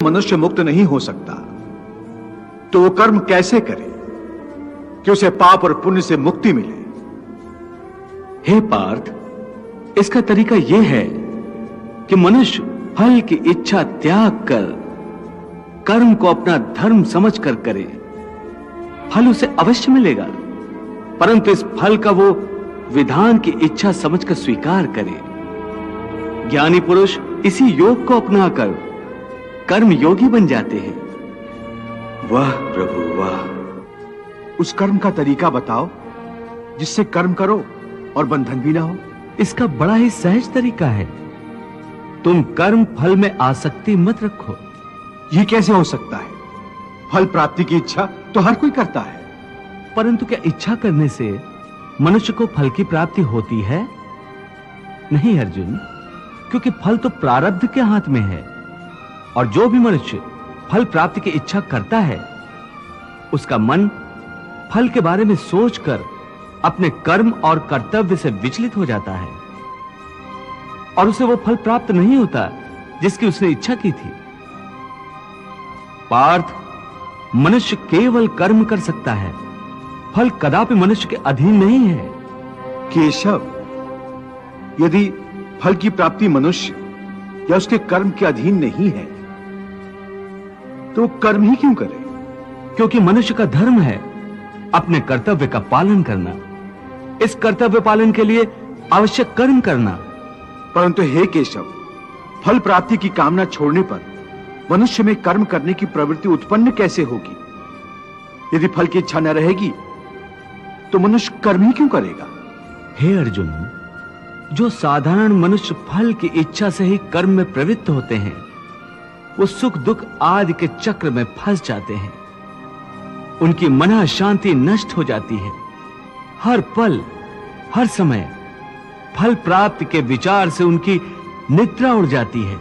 मनुष्य मुक्त नहीं हो सकता, तो वो कर्म कैसे करे कि उसे पाप और पुण्य से मुक्ति मिले? हे पार्थ, इसका तरीका यह है कि मनुष्य फल की इच्छा त्याग कर कर्म को अपना धर्म समझकर करे। फल उसे अवश्य मिलेगा, परंतु इस फल का वो विधान की इच्छा समझकर स्वीकार करे। ज्ञानी पुरुष इसी योग को अपनाकर कर्म योगी बन जाते हैं। वाह प्रभु वाह! उस कर्म का तरीका बताओ जिससे कर्म करो और बंधन भी ना हो। इसका बड़ा ही सहज तरीका है। तुम कर्म फल में आसक्ति मत रखो। यह कैसे हो सकता है? फल प्राप्ति की इच्छा तो हर कोई करता है। परंतु क्या इच्छा करने से मनुष्य को फल की प्राप्ति होती है? नहीं अर्जुन, क्योंकि फल तो प्रारब्ध के हाथ में है, और जो भी मनुष्य फल प्राप्ति की इच्छा करता है उसका मन फल के बारे में सोचकर अपने कर्म और कर्तव्य से विचलित हो जाता है और उसे वो फल प्राप्त नहीं होता जिसकी उसने इच्छा की थी। पार्थ, मनुष्य केवल कर्म कर सकता है, फल कदापि मनुष्य के अधीन नहीं है। केशव, यदि फल की प्राप्ति मनुष्य या उसके कर्म के अधीन नहीं है तो कर्म ही क्यों करे? क्योंकि मनुष्य का धर्म है अपने कर्तव्य का पालन करना। इस कर्तव्य पालन के लिए आवश्यक कर्म करना। परंतु हे केशव, फल प्राप्ति की कामना छोड़ने पर मनुष्य में कर्म करने की प्रवृत्ति उत्पन्न कैसे होगी? यदि फल की इच्छा न रहेगी तो मनुष्य कर्म ही क्यों करेगा? हे अर्जुन, जो साधारण मनुष्य फल की इच्छा से ही कर्म में प्रवृत्त होते हैं वो सुख दुख आदि के चक्र में फंस जाते हैं। उनकी मन शांति नष्ट हो जाती है। हर पल हर समय फल प्राप्ति के विचार से उनकी निद्रा उड़ जाती है।